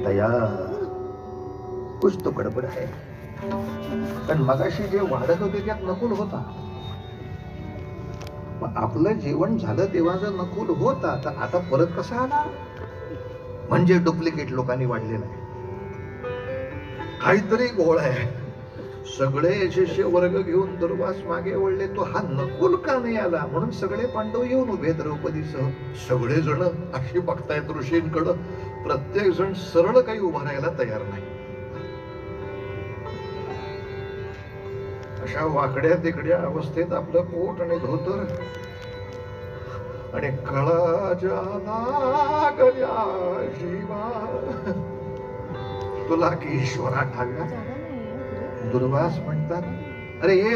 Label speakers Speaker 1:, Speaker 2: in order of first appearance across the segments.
Speaker 1: दया कुछ तो गडबड आहे. पण मगाशी जे वाढत होते त्यात नकुल होता. मग आपलं जेवण झालं तेव्हा जर नकुल होता तर आता परत कसा आला? म्हणजे डुप्लिकेट लोकांनी वाढलेला आहे. काहीतरी गोळ आहे. सगळे शिष्य वर्ग घेऊन दुर्वास मागे वळले. तो हा नकुल का नाही आला? म्हणून सगळे पांडव येऊन उभे द्रौपदीसह. सगळे जण अशी बघतायत ऋषींकडं. प्रत्येक जण सरळ काही उभा राहायला तयार नाही. अशा वाकड्या तिकड्या अवस्थेत आपलं पोट आणि धोतर आणि कळाच्या लागल्या शिवा तुला की ईश्वरा ठाव्या. दुर्वास म्हणतात, अरे ये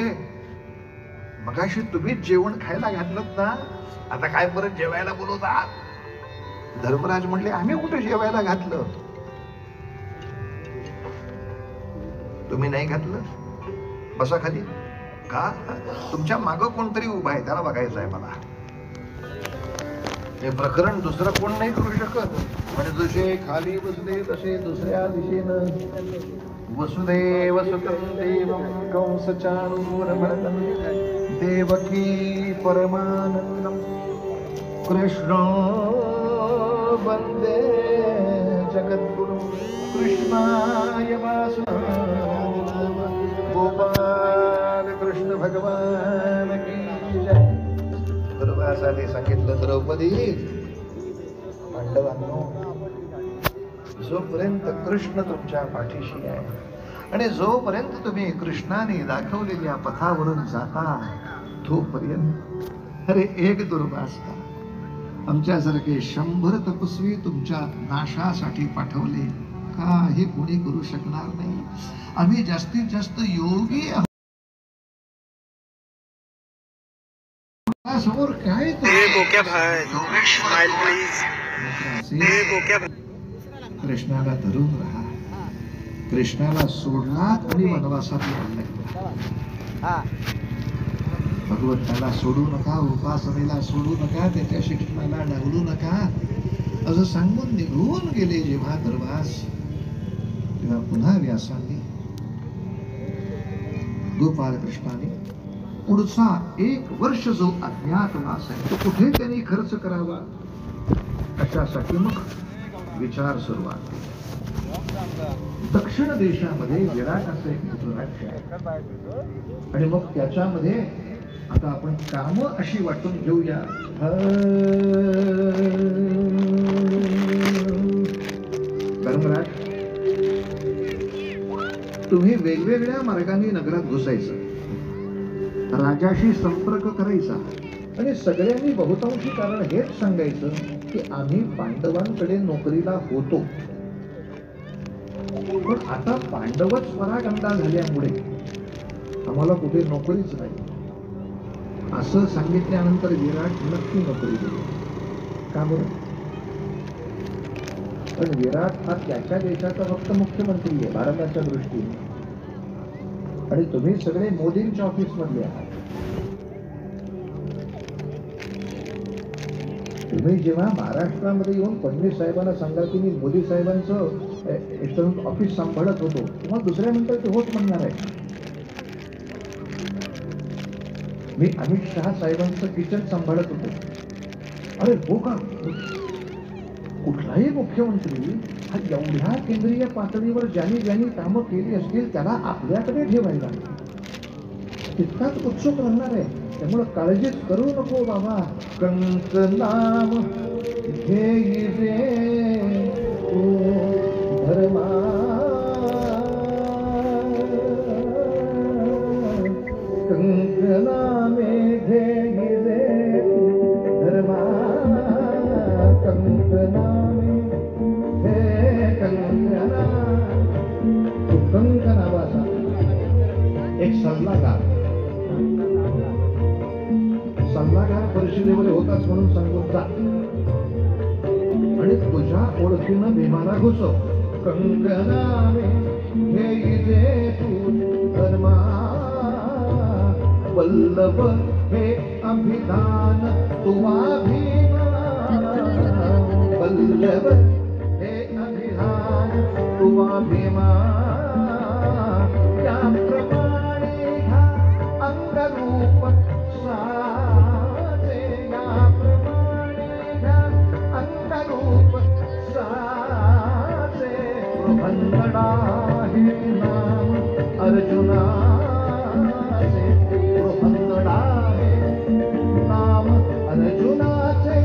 Speaker 1: मगाशी तुम्हीच जेवण खायला घातलं ना, आता काय परत जेवायला बोलवता? धर्मराज म्हणले, आम्ही कुठे जेवायला घातलं? तुम्ही नाही घातलं? बसा खाली. का? तुमच्या मागं कोणतरी उभा आहे, त्याला बघायचं आहे मला. हे प्रकरण दुसरं कोण नाही करू शकत. म्हणजे जसे खाली बसले तसे दुसऱ्या दिशेनं वसुदेव सुतं देवं कंस चाणूरमर्दनं देवकी परमानंदं कृष्ण वंदे जगद्गुरुं कृष्णाय वासुदेवाय गोपाल कृष्ण भगवान की जय. दुर्वासाने सांगितलं, द्रौपदी पांडवांनो, जोपर्यंत कृष्ण तुमच्या पाठीशी आहे आणि जोपर्यंत तुम्ही कृष्णाने दाखवलेल्या पथावरून जाता तोपर्यंत अरे एक दुर्वासा आमच्यासारखे 100 तपस्वी तुमच्या नाशासाठी पाठवले का हे कोणी करू शकणार नाही. आम्ही जास्तीत जास्त योगी आहोत. समोर काय कृष्णाला धरून राहा. कृष्णाला सोडलात आणि वनवासात भगवंताला सोडू नका, उपासनेला सोडू नका, त्याच्या शिक्षणाला डावलू नका असं सांगून निघून गेले जेव्हा दुर्वास, तेव्हा पुन्हा व्यासांनी गोपाल कृष्णाने पुढचा 1 वर्ष जो अज्ञातवास आहे तो कुठे त्यांनी खर्च करावा अशासाठी मग विचार सुरुवात. दक्षिण देशामध्ये विराट असं एक मोठं राज्य आहे आणि मग त्याच्यामध्ये आता आपण कामं अशी वाटून घेऊया. धर्मराज, तुम्ही वेगवेगळ्या मार्गाने नगरात घुसायचं, राजाशी संपर्क करायचा आणि सगळ्यांनी बहुतांशी कारण हेच सांगायचं की आम्ही पांडवांकडे नोकरीला होतो, पण आता पांडवच परागंदा झाल्यामुळे आम्हाला कुठे नोकरीच नाही असं सांगितल्यानंतर विराट नक्की नोकरी दिली. का बरं? पण विराट हा त्याच्या देशाचा फक्त मुख्यमंत्री आहे भारताच्या दृष्टीने आणि तुम्ही सगळे मोदींच्या ऑफिस मधले आहात. तुम्ही जेव्हा महाराष्ट्रामध्ये येऊन फडणवीस साहेबांना सांगा की मी मोदी साहेबांचं ऑफिस सांभाळत होतो, तेव्हा दुसऱ्या नंतर ते होत म्हणणार आहे. मी अमित शहा साहेबांचं किचन सांभाळत होतो. अरे हो का? कुठलाही मुख्यमंत्री हा एवढ्या केंद्रीय पातळीवर ज्यांनी कामं केली असतील त्याला आपल्याकडे ठेवायला तितकाच उत्सुक राहणार आहे. त्यामुळे काळजीच करू नको बाबा. कंस नाम घेईजे धर्मा, कंस नामे घेईजे धर्मा, कंस नामे हे कंकना. कंक नावाचा एक सल्लागार परिषदेमध्ये होताच म्हणून सांगून जा आणि तुझ्या ओळखीनं भीमाला घुसव. कंकनामे घेईजे तू धर्मा, वल्लभ हे अभिधान तुवा भीमा, वल्लभ हे अभिधान भुवा भीमा याप्रमाणे घ्या अंगरूप साचे, याप्रमाणे घ्या अंगरूप साचे. प्रबंधडा हे नाम अर्जुनाचे, प्रबंधडा हे नाम अर्जुनाचे.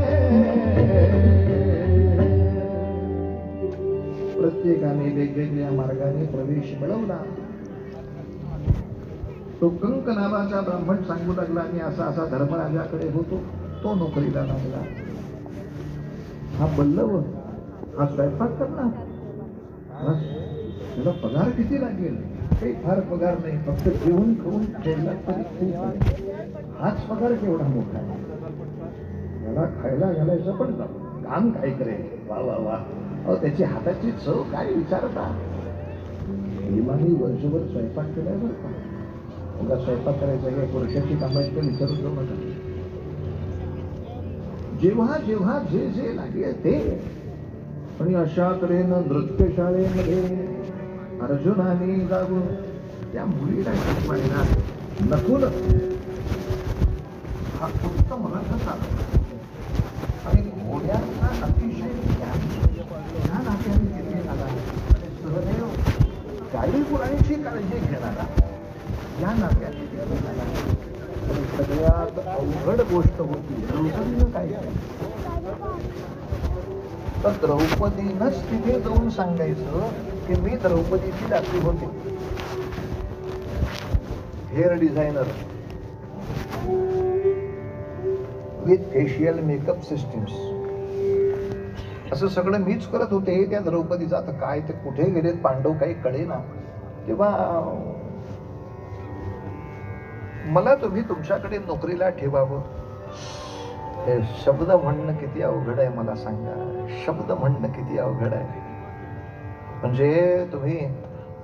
Speaker 1: प्रत्येकाने वेगवेगळ्या मार्गाने प्रवेश मिळवला. तो कंक नावाचा ब्राह्मण सांगू लागला, मी असा असा धर्मराजाकडे होतो, तो नोकरीला लागला. हा बल्लव, हा स्वयंपाक करणार, त्याला पगार किती लागेल? काही फार पगार नाही, फक्त जेवून खाऊन खेळला तरी खूप आहे. हाच पगार केवढा मोठा आहे. त्याला खायला घालायचं पण काम काय करेल? वा वा वा. त्याची हाताची चव काय विचारता. भीमाने वर्षभर स्वयंपाक केलाय बरं का. तुला स्वयंपाक करायचा काय पुरुषाची कामं आहेत विचारू जाऊ नका. जेव्हा जेव्हा जे जे लागेल ते. आणि अशा तऱ्हेनं नृत्यशाळेमध्ये अर्जुनाने जाऊन त्या मुलीला शिकवायला नकुल हा उत्तम रथ चालवला आणि घोड्यांचा अतिशय या नात्याने तिथे आला. आणि सहदेव गायीपुराणीची काळजी घेणारा या नात्याने तिथे आला. आणि सगळ्यात अवघड गोष्ट होती द्रौपदीनं काय केलं. तर द्रौपदीनंच तिथे जाऊन सांगायचं की मी द्रौपदीची दासी होते. Hair designer with facial makeup systems असं सगळं मीच करत होते. त्या द्रौपदीचं आता काय ते कुठे गेलेत पांडव काही कळेना. तेव्हा मला तुम्ही तुमच्याकडे नोकरीला ठेवावं. हे शब्द म्हणणं किती अवघड आहे मला सांगा. शब्द म्हणणं किती अवघड आहे. म्हणजे तुम्ही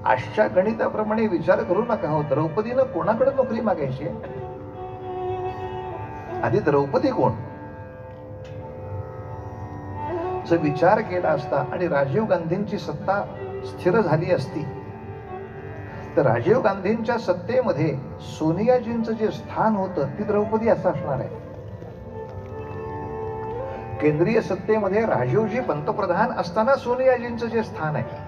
Speaker 1: आजच्या गणिताप्रमाणे विचार करू नका हो. द्रौपदीनं कोणाकडे नोकरी मागायची? आधी द्रौपदी कोण? जर विचार केला असता आणि राजीव गांधींची सत्ता स्थिर झाली असती तर राजीव गांधींच्या सत्तेमध्ये सोनियाजींचं जे स्थान होतं ती द्रौपदी असं असणार आहे. केंद्रीय सत्तेमध्ये राजीवजी पंतप्रधान असताना सोनियाजींचं जे स्थान आहे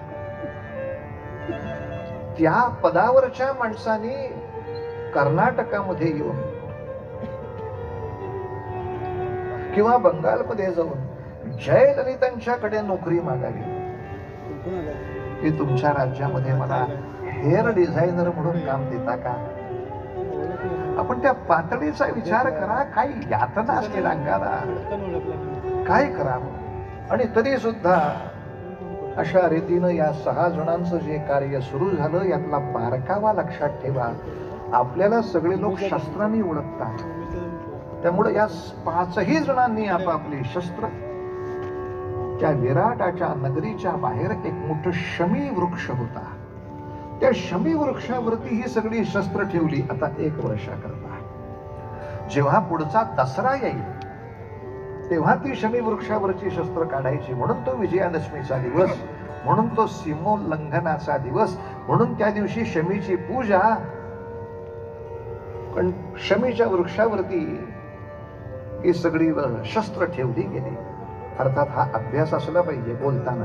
Speaker 1: त्या पदावरच्या माणसांनी कर्नाटकामध्ये येऊन किंवा बंगालमध्ये जाऊन जयललितांच्याकडे नोकरी मागावी. की तुमच्या राज्यामध्ये मला हेअर डिझायनर म्हणून काम देता का? आपण त्या पातळीचा विचार करा. काही यातना असतील अंगाला, काय करावं. आणि तरी सुद्धा अशा रीतीनं या 6 जणांचं जे कार्य सुरू झालं यातला बारकावा लक्षात ठेवा. आपल्याला सगळे लोक शस्त्रांनी ओळखतात. त्यामुळे या 5ही जणांनी आपापली शस्त्र त्या विराटाच्या नगरीच्या बाहेर एक मोठं शमी वृक्ष होता. त्या शमी वृक्षावरती ही सगळी शस्त्र ठेवली. आता 1 वर्षाकरता जेव्हा पुढचा दसरा येईल तेव्हा ती शमी वृक्षावरची शस्त्र काढायची. म्हणून तो विजयादशमीचा दिवस, म्हणून तो सीमोल्लंघनाचा दिवस, म्हणून त्या दिवशी शमीची पूजा. पण शमीच्या वृक्षावरती ही सगळी शस्त्र ठेवली गेली. अर्थात हा अभ्यास असला पाहिजे बोलताना.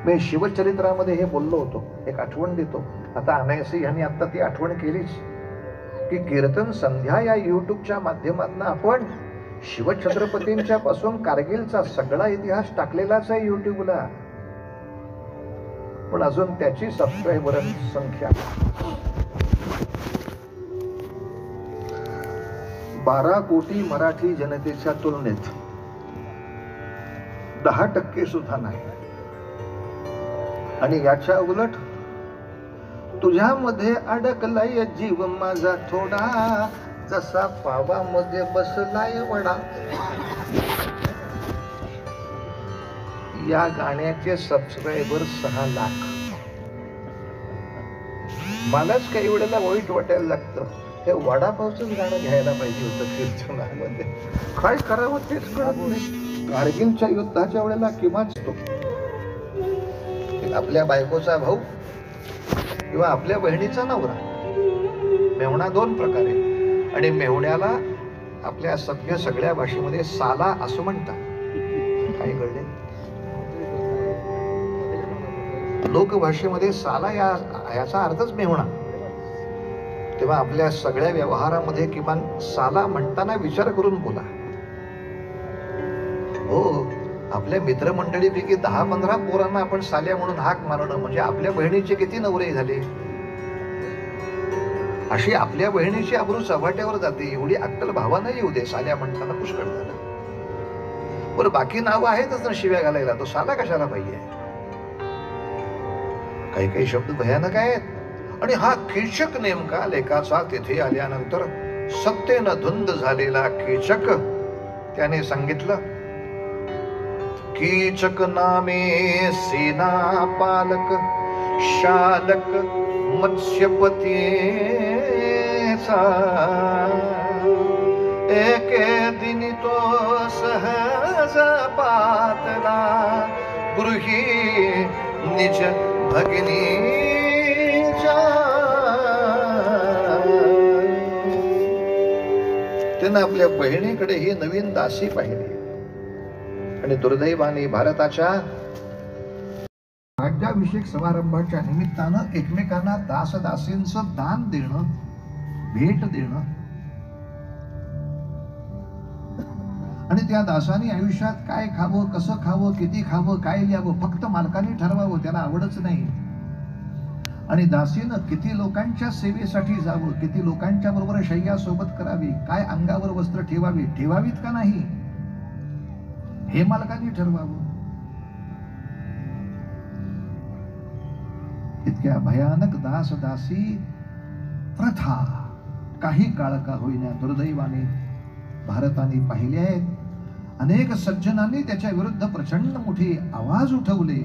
Speaker 1: मी शिवचरित्रामध्ये हे बोललो होतो, एक आठवण देतो. आता अनायसे यांनी आता ती आठवण केलीच की कीर्तन संध्या या युट्यूबच्या माध्यमातून आपण शिवछत्रपतींच्या पासून कारगिलचा सगळा इतिहास टाकलेलाच आहे युट्यूबला. पण अजून त्याची सबस्क्रायबर संख्या 12 कोटी मराठी जनतेच्या तुलनेत 10% सुद्धा नाही. आणि याच्या उलट तुझ्यामध्ये अडकलाय जीव माझा थोडा, जसा पावामध्ये बसलाय वडा. या गाण्याचे सबस्क्रायबर 6 लाख. मलाच काही वेळेला वाईट वाटायला लागतं. हे वडापावचंच गाणं घ्यायला पाहिजे होतं कीर्तनामध्ये. काय करावं तेच कळत नाही. कारगिलच्या युद्धाच्या वेळेला किंवा आपल्या बायकोचा भाऊ किंवा आपल्या बहिणीचा नवरा. मेहुणा दोन प्रकारे, आणि मेहुण्याला आपल्या सगळ्या भाषेमध्ये साला असं म्हणतात. काय कळले? लोकभाषेमध्ये साला याचा अर्थच मेहुणा. तेव्हा आपल्या सगळ्या व्यवहारामध्ये किमान साला म्हणताना विचार करून बोला. हो, आपल्या मित्रमंडळीपैकी 10-15 पोरांना आपण साल्या म्हणून हाक मारणं म्हणजे आपल्या बहिणीचे किती नवरे झाले. अशी आपल्या बहिणीची अब्रू चव्हाट्यावर जाते. एवढी अक्कल भावानं येऊ दे, साल्या म्हणताना पुष्कळ झालं. बरं, बाकी नावं आहेतच ना शिव्या घालायला, तो साला कशाला पाहिजे? काही काही शब्द भयानक आहेत. आणि हा कीचक नेमका लेखाचा तिथे आल्यानंतर सत्तेनं धुंद झालेला कीचक त्याने सांगितलं, कीचक नामे सेना पालक शालक मत्स्यपतीचा एके दिनी तो सहज पातला गृही निज भगिनीच्या. त्यानं आपल्या बहिणीकडे ही नवीन दासी पाहिली. आणि दुर्दैवाने भारताच्या राज्याभिषेक समारंभाच्या निमित्तानं एकमेकांना दासदासींचं दान देणं, भेट देणं, आणि त्या दासांनी आयुष्यात काय खावं, कसं खावं, किती खावं, काय लिहावं फक्त मालकाने ठरवावं, त्याला आवडच नाही. आणि दासीनं किती लोकांच्या सेवेसाठी जावं, किती लोकांच्या बरोबर शय्या सोबत करावी, काय अंगावर वस्त्र ठेवावीत का नाही, हे मालकाने ठरवावं. इतक्या भयानक दासदासी प्रथा काही काळ का होईना दुर्दैवाने भारताने पाहिले आहेत. अनेक सज्जनांनी त्याच्या विरुद्ध प्रचंड मोठे आवाज उठवले.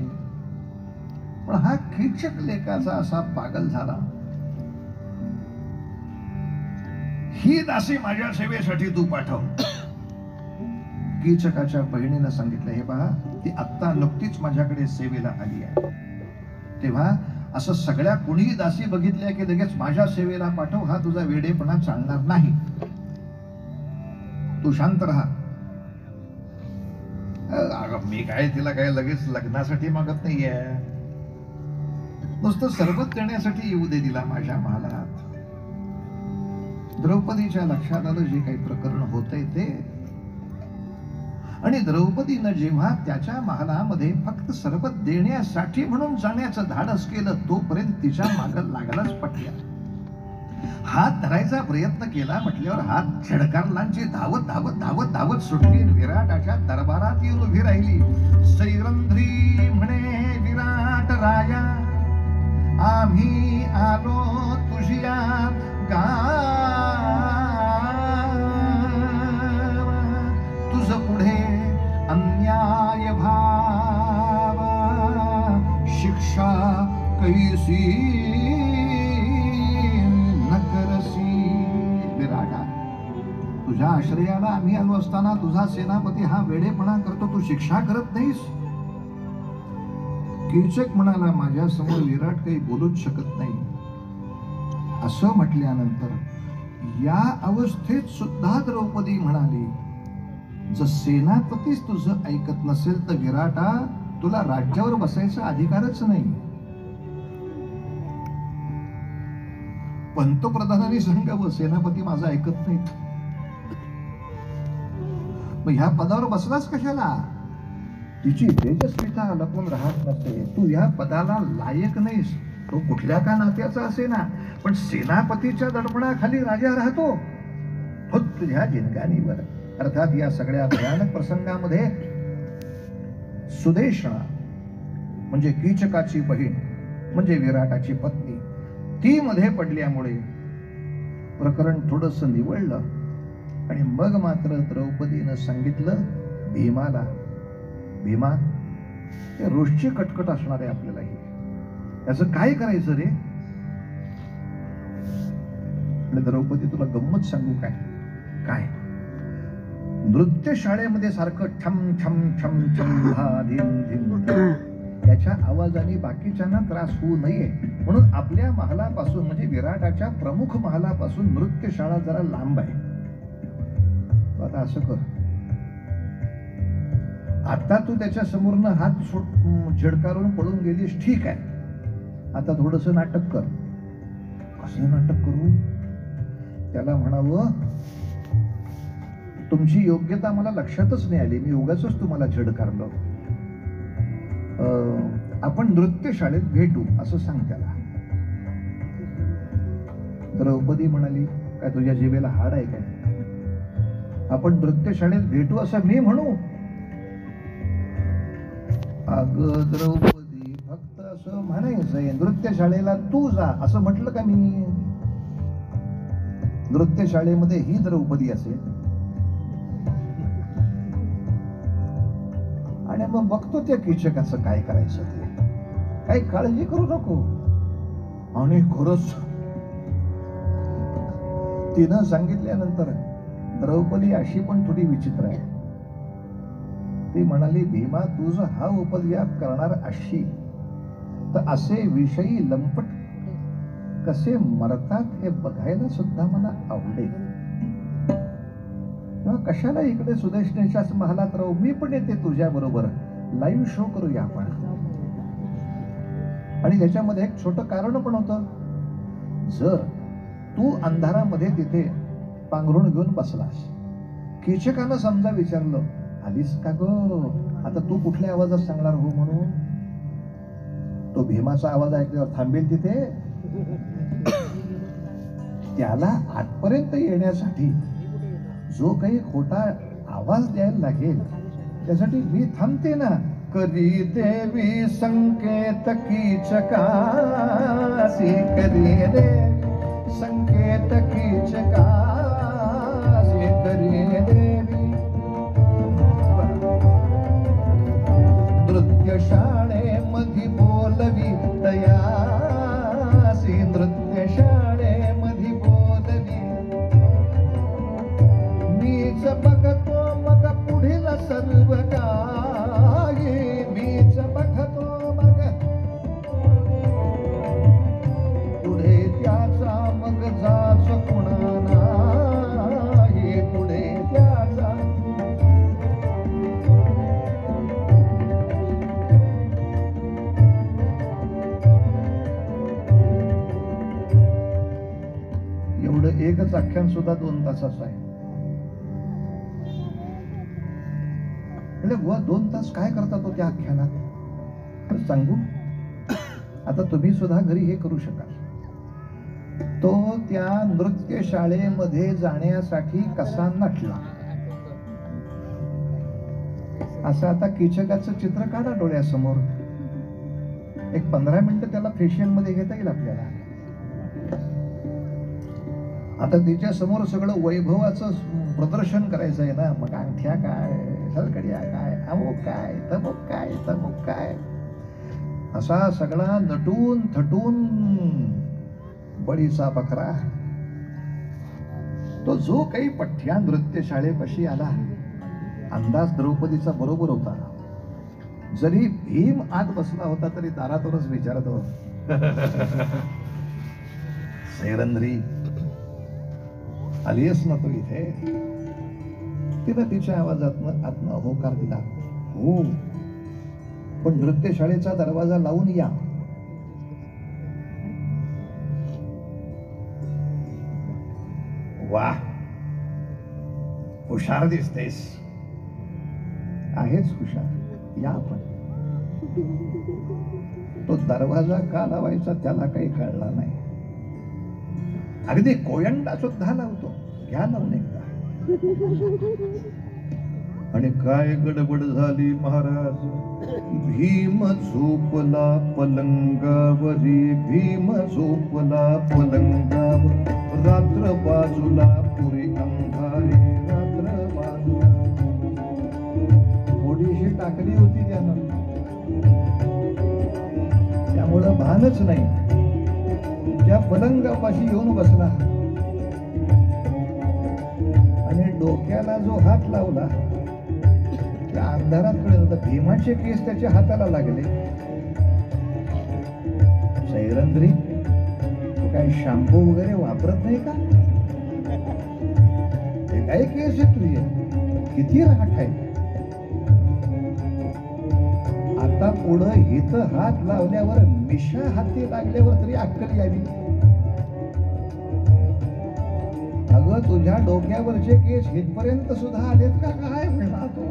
Speaker 1: पण हा कीचक लेखाचा असा पागल झाला. ही दासी माझ्या सेवेसाठी तू पाठव. कीचकाच्या बहिणीनं सांगितलं, हे पहा, ती आत्ता नुकतीच माझ्याकडे सेवेला आली आहे. तेव्हा असं सगळ्या कुणीही दासी बघितल्या की लगेच माझ्या सेवेला पाठव, हा तुझा वेडेपणा चालणार नाही. तू शांत राहा. मी काय तिला काय लगेच लग्नासाठी मागत नाहीये, नुसतं सरबत देण्यासाठी येऊ दे तिला माझ्या महालात. द्रौपदीच्या लक्षात आलं जे काही प्रकरण होतंय ते. आणि द्रौपदीनं जेव्हा त्याच्या महालामध्ये फक्त सरबत देण्यासाठी म्हणून जाण्याचं धाडस केलं, तोपर्यंत तिच्या मागं लागलाच पटल्या. हात धरायचा प्रयत्न केला म्हटल्यावर हात झडकारलांची धावत धावत धावत धावत सुटली. विराटाच्या दरबारात येऊन उभी राहिली. सैरंध्री म्हणे विराट राया, आम्ही आलो तुझिया तुझ पुढे अन्याय भाव शिक्षा कैसी नकरसी. विराटा, तुझ्या आश्रयाला आम्ही आलो असताना तुझा सेनापती हा वेडेपणा करतो, तू शिक्षा करत नाहीस. कीचक म्हणाला, माझ्या समोर विराट काही बोलूच शकत नाही. असं म्हटल्यानंतर या अवस्थेत सुद्धा द्रौपदी म्हणाली, जर सेनापतीच तुझं ऐकत नसेल तर विराटा, तुला राज्यावर बसायचा अधिकारच नाही. पंतप्रधानांनी सांगावं, सेनापती माझं ऐकत नाही, मग ह्या पदावर बसलाच कशाला? तिची तेजस्विता लपून राहत नसते. तू या पदाला लायक नाहीस. तो कुठल्या का नात्याचा असे ना, पण सेनापतीच्या दडपणाखाली राजा राहतो फक्त ह्या जिनगानीवर. अर्थात या सगळ्या भयानक प्रसंगामध्ये सुदेशणा म्हणजे कीचकाची बहीण म्हणजे विराटाची पत्नी, ती मध्ये पडल्यामुळे प्रकरण थोडस निवळलं. आणि मग मात्र द्रौपदीनं सांगितलं भीमाला, भीमा, हे रोजची कटकट असणार आहे आपल्यालाही, याचं काय करायचं रे? द्रौपदी, तुला गंमत सांगू काय? काय? नृत्य शाळेमध्ये सारखं छम छम छम छम धा धिम धिम, त्याच्या आवाजाने बाकीच्यांना त्रास होऊ नये म्हणून आपल्या महालापासून म्हणजे विराटाच्या प्रमुख महालापासून नृत्यशाळा जरा लांब आहे. आता असं कर, आता तू त्याच्या समोरनं हात झिडकारून पळून गेलीस, ठीक आहे. आता थोडस नाटक कर. कसं नाटक करू? त्याला म्हणावं, तुमची योग्यता मला लक्षातच नाही आली, मी उगाच तुम्हाला झिडकारलं. आपण नृत्य शाळेत भेटू असं सांग त्याला. द्रौपदी म्हणाली, काय तुझ्या जिभेला हाड आहे काय? आपण नृत्य शाळेत भेटू असं मी म्हणू? अगं द्रौपदी, फक्त असं म्हणायचंय, नृत्य शाळेला तू जा असं म्हटलं का मी? नृत्य शाळेमध्ये ही द्रौपदी असेल आणि मग बघतो त्या कीचकाचं काय करायचं ते. काही काळजी करू नको. आणि खरंच तिनं सांगितल्यानंतर द्रौपदी अशी पण थोडी विचित्र आहे. ती म्हणाली, भीमा तू जर हा उपद्व्याप करणार अशी तर असे विषयी लंपट कसे मरतात हे बघायला सुद्धा मला आवडेल. कशाला इकडे सुदेशनेच्याच महालात राहू, मी पण येते तुझ्या बरोबर, लाईव्ह शो करूया आपण. आणि त्याच्यामध्ये एक छोटं कारण पण होतं. जर तू अंधारामध्ये तिथे पांघरुण घेऊन बसलास, कीचकानं समजा विचारलं, आलीस का ग? आता तू कुठल्या आवाजात सांगणार हो म्हणून? तो भीमाचा आवाज ऐकल्यावर थांबेल तिथे? त्याला आतपर्यंत येण्यासाठी जो काही खोटा आवाज द्यायला लागेल त्यासाठी मी थांबते ना. कधी देवी संकेत कीचकासी, कधी देवी संकेत कीचकासी, कधी देवी नृत्य शाळेमध्ये बोलवी तयासी, नृत्य शाळेमध्ये बोलवी. मीच बघतो मग पुढील सर्व काही, मीच बघतो मग पुढे त्याचा मग जाच कुणा नाही, पुढे त्याचा. एवढं एकच आख्यान सुद्धा 2 तासाचं आहे. म्हणजे 2 तास काय करता तो त्या आख्यानात सांगू? आता तुम्ही सुद्धा घरी हे करू शकाल. तो त्या नृत्य शाळेमध्ये जाण्यासाठी कसा नटला असं आता कीचकाचं चित्र काढा डोळ्यासमोर. एक 15 मिनिटं त्याला फेशियल मध्ये घेता येईल आपल्याला. आता तिच्या समोर सगळं वैभवाचं प्रदर्शन करायचं आहे ना. मग अंगठ्या काय, सलकड्या काय, अमुक काय, तमुक काय, तमुक काय, असा सगळा नटून थटून बळीचा बकरा. तो जो काही पठ्या नृत्य शाळेपाशी आला, अंदाज द्रौपदीचा बरोबर होता. जरी भीम आत बसला होता तरी दारातूनच विचारत हो, सैरंध्री आलीस ना तू इथे? तिनं तिच्या आवाजातनं आत्मा होकार दिला, हो, पण नृत्य शाळेचा दरवाजा लावून या. वाह, हुशार दिसतेस. आहेच हुशार, या. पण तो दरवाजा का लावायचा त्याला काही कळला नाही. अगदी कोयंडा सुद्धा लावतो, घ्या लावून एकदा. आणि काय गडबड झाली महाराज. भीम झोपला पलंगावरी, भीम झोपला पलंगावर. रात्र बाजूला पुरी अंधारी, रात्र बाजूला. थोडीशी टाकली होती त्यानं, त्यामुळं भानच नाही. त्या पलंगापाशी येऊन बसला आणि डोक्याला जो हात लावला त्या अंधारात कळत होता. भीमाचे केस त्याच्या हाताला लागले सैरंद्री तू काय शॅम्पू वगैरे वापरत नाही का? हे काय केस आहे तुझे, किती राख आहे. आता पुढं हित हात लावल्यावर मिशा हाती लागल्यावर तरी अक्कल यावी. अगं तुझ्या डोक्यावरचे केस इथपर्यंत सुद्धा आलेत का काय म्हणला तो.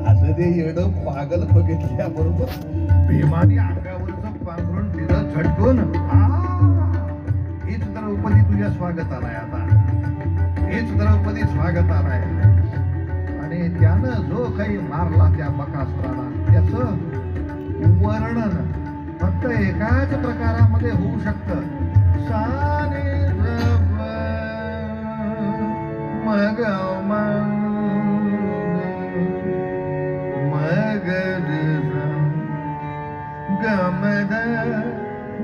Speaker 1: असं ते येड पागल बघितल्याबरोबर भीमाने अंगावरच पांघरून दिलं झटकून. हीच द्रौपदी तुझ्या स्वागताला आहे, आता हीच द्रौपदी स्वागताला आहे. आणि त्यानं जो काही मारला त्या बकासुराला त्याच वर्णन फक्त एकाच प्रकारामध्ये होऊ शकतं. साने मग मगद गमद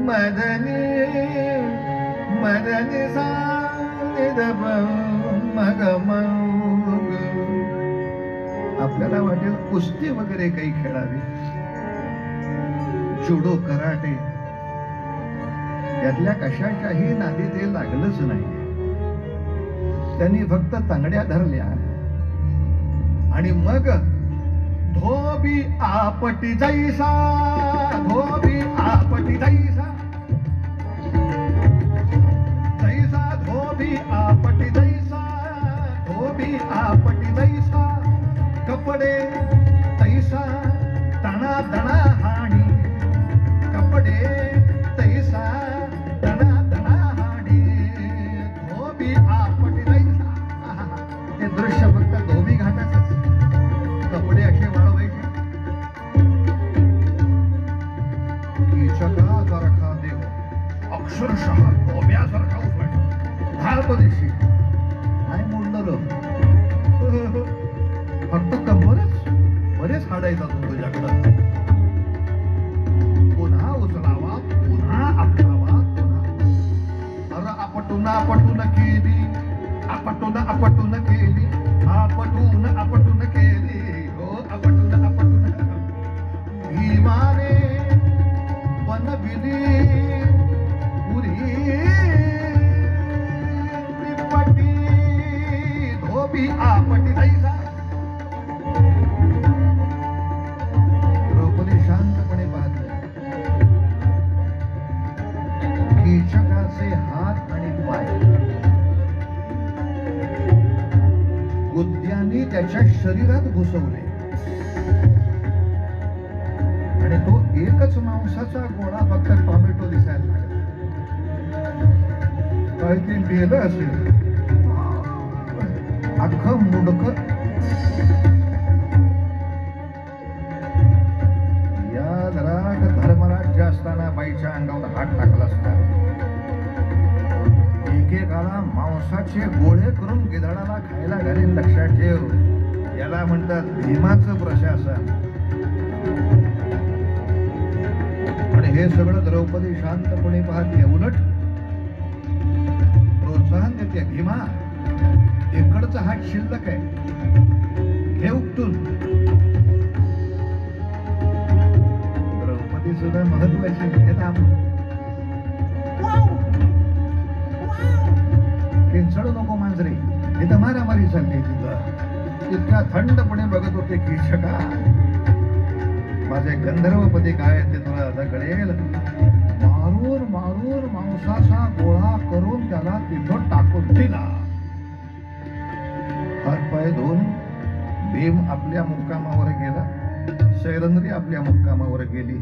Speaker 1: मदनी मदनी सानिदब मग मग. आपल्याला वाटेल कुस्ती वगैरे काही खेळावी, जुडो कराटे यातल्या कशाच्याही नादी ते लागलंच नाही. त्यांनी फक्त तांगड्या धरल्या आणि मग धोबी आपटी जैसा, धोबी आपटी जैसा, जैसा धोबी आपटी जैसा, धोबी आपटी जैसा, कपडे तैसा तणा दणा हाणी, कपडे तैसा दणा दणा हाणी, धोबी आपटी जैसा. ते दृश्य फक्त धोबी घाटाच, कपडे असे वाळवायचे. कीचकासारखा देव अक्षरशः धोब्यासारखा उठवायचा. धारपदेशी नाही मोडलं फक्त कंबरच, बरेच हाड येतात तुझ्याकडं. पुन्हा उचलावा, पुन्हा आपलावा, पुन्हा अरे आपटून आपटून केली, आपटून आपटून केली, आपटून आपटून केली, हो आपटून आपटून. भीमाने बनविली पुरी पटी, धोबी आपटी जैसा. द्रौपदी शांतपणे पाहते. कीचकाचे हात आणि पाय गुद्द्यांनी त्याच्या शरीरात घुसवले आणि तो एकच मांसाचा गोळा फक्त टॉमॅटो दिसायला लागला. काहीतरी मेलं असेल, अख्खं मुडक. या घरात धर्मराज्य असताना बाईच्या अंगावर हात टाकला असता. एकेकाला मांसाचे गोळे करून गिधाडाला खायला घालेल. लक्षात ठेव, याला म्हणतात भीमाचं प्रशासन. आणि हे सगळं द्रौपदी शांतपणे पाहते. उलट प्रोत्साहन देते. भीमा, इकडचा हात शिल्लक आहे, घे उपटून. द्रौपदी सुद्धा महत्वाची किंचळू नको मांजरे, इथं मारामारी चालली. तिथं इतका थंडपणे बघत होते कीचका. माझे गंधर्वपदी काय ते तुला आता कळेल. मारून मारून मांसाचा गोळा करून त्याला तिथं टाकून दिला. हात पाय धुवून भीम आपल्या मुक्कामावर गेला. सैरंद्री आपल्या मुक्कामावर गेली.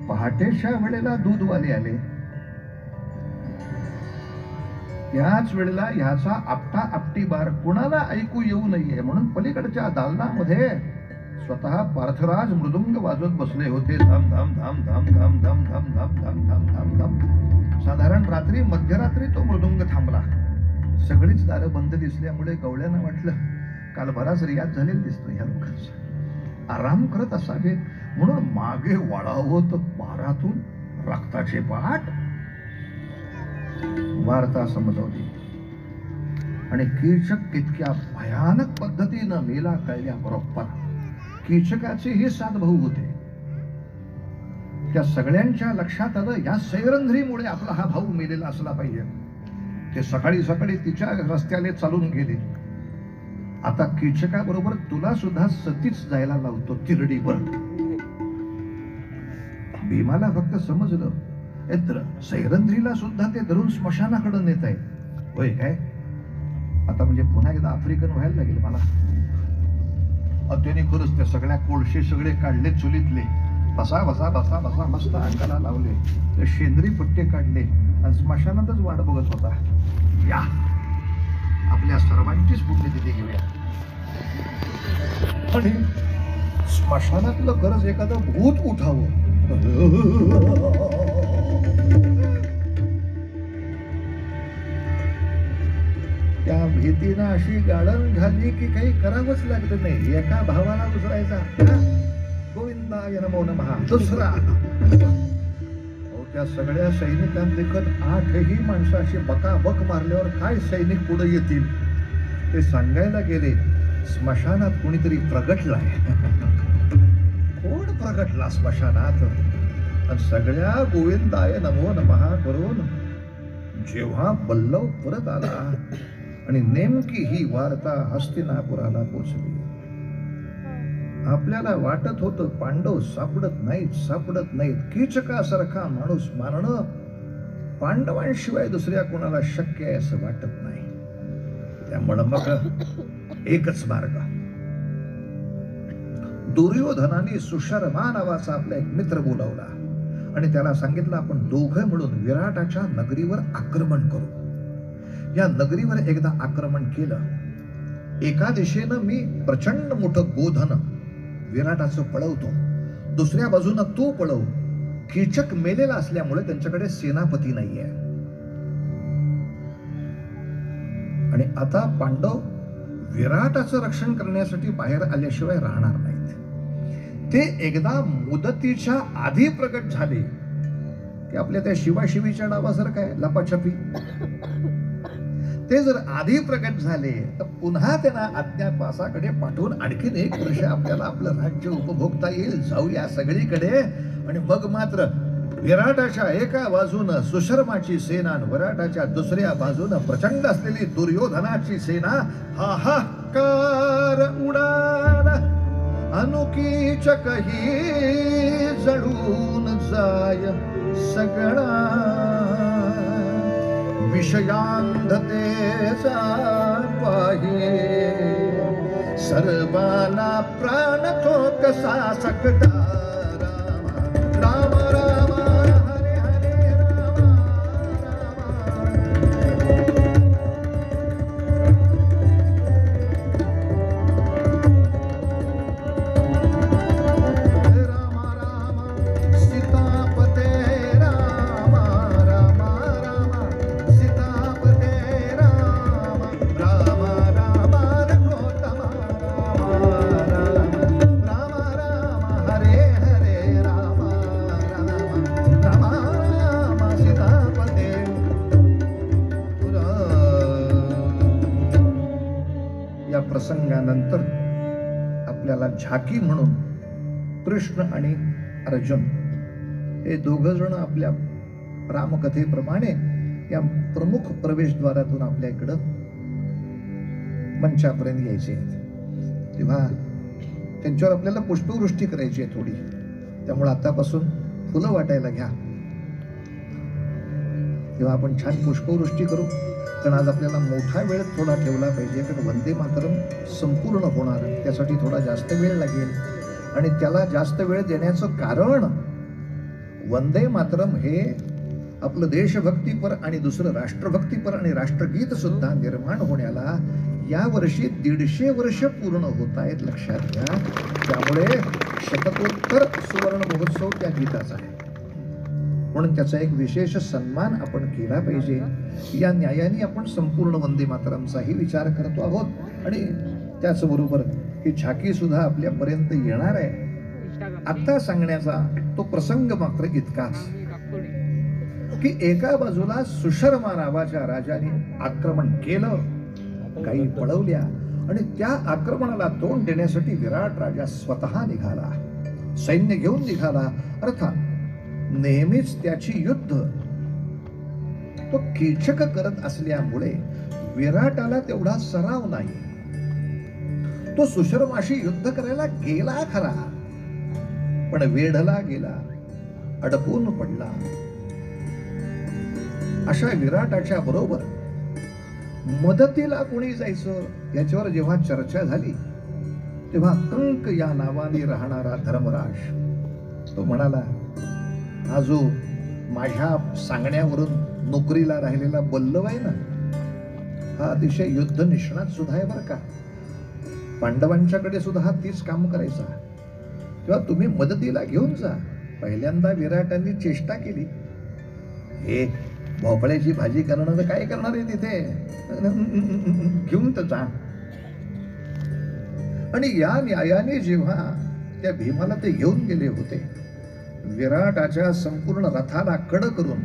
Speaker 1: पहाटेच्या वेळेला दूधवाले आले. त्याच वेळेला ह्याचा आपटा आपटी बार कुणाला ऐकू येऊ नये म्हणून पलीकडच्या दालनामध्ये स्वतः पार्थराज मृदुंग वाजवत बसले होते. धाम धाम धाम धाम धाम धाम धाम धाम धाम धाम धाम धाम. साधारण रात्री मध्यरात्री तो मृदुंग थांबला. सगळीच दारं बंद दिसल्यामुळे गवळ्यांना वाटलं काल बराच रियाज झालेला दिसतो ह्या लोकांचा, आराम करत असावे म्हणून मागे वळावं तर पारातून रक्ताचे पाट. वार्ता समजवली आणि कीचक इतक्या भयानक पद्धतीनं मेला कळल्या बरोबर. कीचकाचे हे 7 भाऊ होते. त्या सगळ्यांच्या लक्षात आलं या सैरंध्रीमुळे आपला हा भाऊ मेलेला असला पाहिजे. ते सकाळी सकाळी तिच्या रस्त्याने चालून गेले. आता कीचकाबरोबर तुला सुद्धा सतीच जायला लावतो तिरडीवर. भीमाला फक्त समजलं सैरंध्रीला सुद्धा ते धरून स्मशानाकडे नेत आहे. होय काय, आता म्हणजे पुन्हा एकदा आफ्रिकन व्हायला लागेल मला. त्याने खरंच त्या सगळ्या कोळशे सगळे काढले चुलीतले, बसा बसा बसा बसा मस्त अंगाला लावले, ते शेंद्री पट्टे काढले आणि स्मशानातच वाट बघत होता. या आपल्या सर्वांचीच पुण्यतिथी घेऊया. आणि स्मशानातलं गरज एखादं भूत उठावं. त्या भीतीनं अशी गाळण झाली की काही करावंच लागत नाही. एका भावाला उचलायचा गोविंदाय नमो नमः, दुसरा. त्या सगळ्या सैनिकांत देखत 8ही माणसं अशी बकाबक मारल्यावर काय सैनिक पुढे येतील ते सांगायला गेले. स्मशानात कोणीतरी प्रगटलाय. कोण प्रगटला स्मशानात? आणि सगळ्या गोविंदाय नमो नमः करून जेव्हा बल्लव परत आला आणि नेमकी ही वार्ता हस्तिनापुराला पोचली. आपल्याला वाटत होतं पांडव सापडत नाहीत. कीचकासारखा माणूस मारणं पांडवांशिवाय दुसऱ्या कोणाला शक्य आहे असं वाटत नाही. त्यामुळे मग एकच मार्ग. दुर्योधनाने सुशर्मा नावाचा आपला एक मित्र बोलावला आणि त्याला सांगितलं आपण दोघं मिळून विराटाच्या नगरीवर आक्रमण करू. या नगरीवर एकदा आक्रमण केलं, एका दिशेनं मी प्रचंड मोठं गोधन विराटाचं पळवतो, दुसऱ्या बाजूनं तू पळव. कीचक मेलेला असल्यामुळे त्यांच्याकडे सेनापती नाहीये आणि आता पांडव विराटाचं रक्षण करण्यासाठी बाहेर आल्याशिवाय राहणार नाहीत. ते एकदा मुदतीच्या आधी प्रकट झाले की आपल्या त्या शिवाशिवीच्या डावासारखं आहे लपाछपी. ते जर आधी प्रकट झाले तर पुन्हा त्यांना अज्ञातवासाकडे पाठवून आणखीन 1 वर्ष आपल्याला आपलं राज्य उपभोगता येईल. जाऊया सगळीकडे. आणि मग मात्र विराटाच्या एका बाजूनं सुशर्माची सेना आणि विराटाच्या दुसऱ्या बाजूनं प्रचंड असलेली दुर्योधनाची सेना. हाहाकार उडाला, अनुकीचकही जळून जाय सगळा. विषयांधतेचा पाहे सर्वाला प्राण तो कसा सकटा. राम राम हरे हरे राम प्रसंगानंतर आपल्याला झाकी म्हणून कृष्ण आणि अर्जुन हे दोघं जण आपल्या रामकथेप्रमाणे या प्रमुख प्रवेशद्वारातून आपल्या इकडं मंचापर्यंत यायचे आहेत. तेव्हा त्यांच्यावर आपल्याला पुष्पवृष्टी करायची आहे थोडी. त्यामुळे आतापासून फुलं वाटायला घ्या. तेव्हा आपण छान पुष्पवृष्टी करू. कारण आज आपल्याला मोठा वेळ थोडा ठेवला पाहिजे, कारण वंदे मातरम संपूर्ण होणार, त्यासाठी थोडा जास्त वेळ लागेल. आणि त्याला जास्त वेळ देण्याचं कारण वंदे मातरम हे आपलं देशभक्तीपर आणि दुसरं राष्ट्रभक्तीपर आणि राष्ट्रगीत सुद्धा निर्माण होण्याला या वर्षी 150 वर्ष पूर्ण होत आहेत, लक्षात घ्या. त्यामुळे शतकोत्तर सुवर्ण महोत्सव त्या गीताचा आहे, म्हणून त्याचा एक विशेष सन्मान आपण केला पाहिजे. या न्यायाने आपण संपूर्ण वंदे मातरमचाही विचार करतो आहोत आणि त्याचबरोबर ही झाकी सुद्धा आपल्यापर्यंत येणार आहे. आता सांगण्याचा तो प्रसंग मात्र इतकाच की एका बाजूला सुशर्मा नावाच्या राजाने आक्रमण केलं, काही पळवल्या आणि त्या आक्रमणाला तोंड देण्यासाठी विराट राजा स्वतः निघाला, सैन्य घेऊन निघाला. अर्थात नेहमीच त्याची युद्ध तो कीचक करत असल्यामुळे विराटाला तेवढा सराव नाही. तो सुशर्माशी युद्ध करायला गेला खरा, पण वेढला गेला, अडकून पडला. अशा विराटाच्या बरोबर मदतीला कोणी जायचं याच्यावर जेव्हा चर्चा झाली तेव्हा कंक या नावाने राहणारा धर्मराज तो म्हणाला, हा जो माझ्या सांगण्यावरून नोकरीला राहिलेला बल्लव आहे ना, हा अतिशय युद्ध निष्णात सुद्धा आहे बरं का. पांडवांच्याकडे सुद्धा हा तीच काम करायचा. तेव्हा तुम्ही मदतीला घेऊन जा. पहिल्यांदा विराटांनी चेष्टा केली, हे भोपळ्याची भाजी करणार काय करणार आहे तिथे, घेऊन तर जा. आणि या न्यायाने जेव्हा त्या भीमाला ते घेऊन गेले होते, विराटाच्या संपूर्ण रथाला कड करून